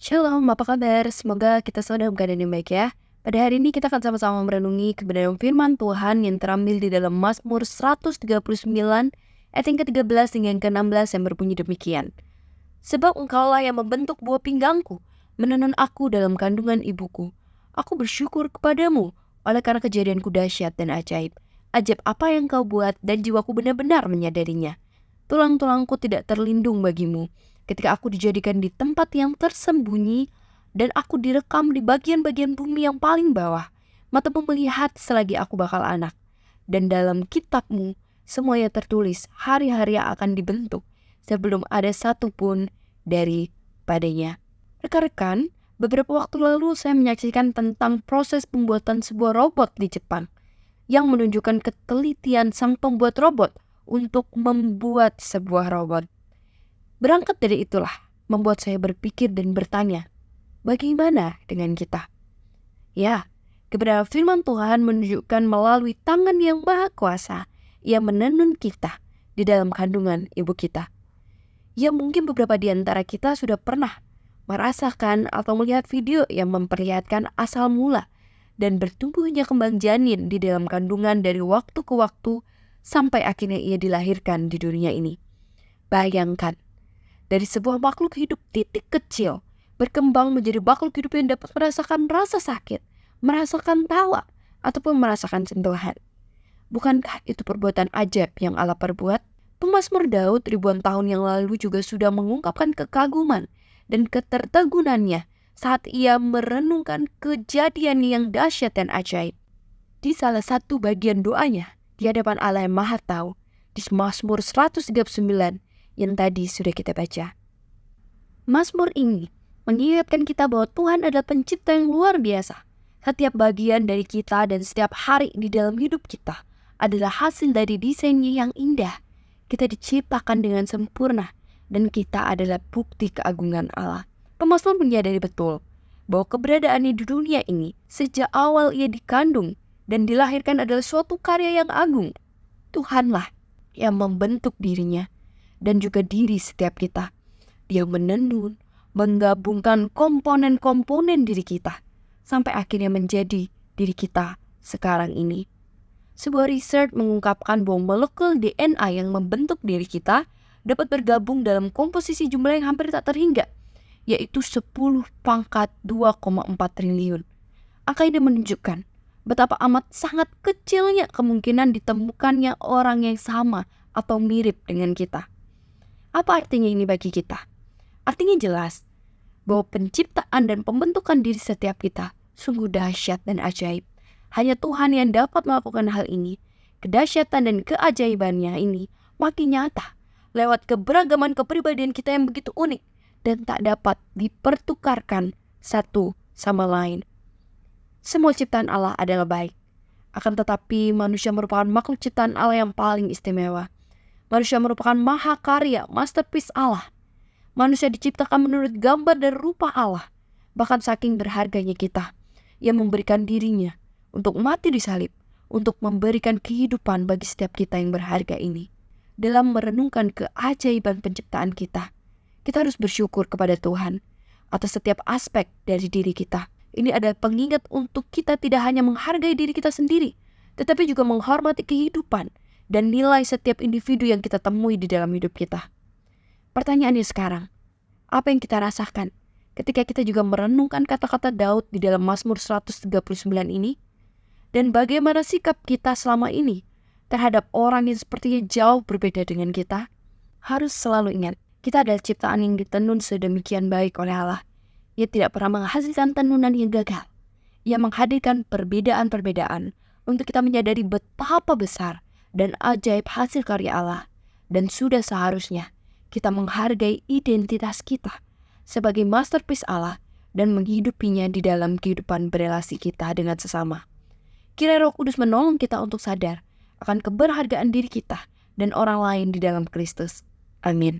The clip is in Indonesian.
Shalom, apa kabar? Semoga kita semua dalam keadaan yang baik ya. Pada hari ini kita akan sama-sama merenungi kebenaran firman Tuhan yang terambil di dalam Mazmur 139 ayat yang ke-13 hingga yang ke-16 yang berbunyi demikian. Sebab engkaulah yang membentuk buah pinggangku, menenun aku dalam kandungan ibuku. Aku bersyukur kepadamu oleh karena kejadianku dahsyat dan ajaib. Ajaib apa yang kau buat dan jiwaku benar-benar menyadarinya. Tulang-tulangku tidak terlindung bagimu ketika aku dijadikan di tempat yang tersembunyi dan aku direkam di bagian-bagian bumi yang paling bawah. Matamu melihat selagi aku bakal anak. Dan dalam kitabmu semuanya tertulis hari-hari yang akan dibentuk sebelum ada satu pun daripadanya. Rekan-rekan, beberapa waktu lalu saya menyaksikan tentang proses pembuatan sebuah robot di Jepang yang menunjukkan ketelitian sang pembuat robot untuk membuat sebuah robot. Berangkat dari itulah membuat saya berpikir dan bertanya, bagaimana dengan kita? Ya, kebenaran firman Tuhan menunjukkan melalui tangan yang maha kuasa, Ia menenun kita di dalam kandungan ibu kita. Ya, mungkin beberapa di antara kita sudah pernah merasakan atau melihat video yang memperlihatkan asal mula dan bertumbuhnya kembang janin di dalam kandungan dari waktu ke waktu sampai akhirnya ia dilahirkan di dunia ini. Bayangkan, dari sebuah makhluk hidup titik kecil berkembang menjadi makhluk hidup yang dapat merasakan rasa sakit, merasakan tawa, ataupun merasakan sentuhan. Bukankah itu perbuatan ajaib yang Allah perbuat? Pemazmur Daud ribuan tahun yang lalu juga sudah mengungkapkan kekaguman dan ketertegunannya saat ia merenungkan kejadian yang dahsyat dan ajaib. Di salah satu bagian doanya di hadapan Allah yang Maha Tahu, di Mazmur 139 yang tadi sudah kita baca. Mazmur ini mengingatkan kita bahwa Tuhan adalah pencipta yang luar biasa. Setiap bagian dari kita dan setiap hari di dalam hidup kita adalah hasil dari desainnya yang indah. Kita diciptakan dengan sempurna dan kita adalah bukti keagungan Allah. Pemazmur menyadari betul bahwa keberadaannya di dunia ini sejak awal ia dikandung dan dilahirkan adalah suatu karya yang agung. Tuhanlah yang membentuk dirinya dan juga diri setiap kita. Dia menenun, menggabungkan komponen-komponen diri kita sampai akhirnya menjadi diri kita sekarang ini. Sebuah riset mengungkapkan bahwa molekul DNA yang membentuk diri kita dapat bergabung dalam komposisi jumlah yang hampir tak terhingga, yaitu 10⁻²4 triliun. Angka ini menunjukkan betapa amat sangat kecilnya kemungkinan ditemukannya orang yang sama atau mirip dengan kita. Apa artinya ini bagi kita? Artinya jelas bahwa penciptaan dan pembentukan diri setiap kita sungguh dahsyat dan ajaib. Hanya Tuhan yang dapat melakukan hal ini. Kedahsyatan dan keajaibannya ini makin nyata lewat keberagaman kepribadian kita yang begitu unik dan tak dapat dipertukarkan satu sama lain. Semua ciptaan Allah adalah baik. Akan tetapi manusia merupakan makhluk ciptaan Allah yang paling istimewa. Manusia merupakan mahakarya, masterpiece Allah. Manusia diciptakan menurut gambar dan rupa Allah. Bahkan saking berharganya kita yang memberikan dirinya untuk mati di salib, untuk memberikan kehidupan bagi setiap kita yang berharga ini. Dalam merenungkan keajaiban penciptaan kita harus bersyukur kepada Tuhan atas setiap aspek dari diri kita. Ini adalah pengingat untuk kita tidak hanya menghargai diri kita sendiri, tetapi juga menghormati kehidupan dan nilai setiap individu yang kita temui di dalam hidup kita. Pertanyaannya sekarang, apa yang kita rasakan ketika kita juga merenungkan kata-kata Daud di dalam Mazmur 139 ini? Dan bagaimana sikap kita selama ini terhadap orang yang sepertinya jauh berbeda dengan kita? Harus selalu ingat, kita adalah ciptaan yang ditenun sedemikian baik oleh Allah. Ia tidak pernah menghasilkan tenunan yang gagal. Ia menghadirkan perbedaan-perbedaan untuk kita menyadari betapa besar dan ajaib hasil karya Allah. Dan sudah seharusnya kita menghargai identitas kita sebagai masterpiece Allah dan menghidupinya di dalam kehidupan berelasi kita dengan sesama. Kiranya Roh Kudus menolong kita untuk sadar akan keberhargaan diri kita dan orang lain di dalam Kristus. Amin.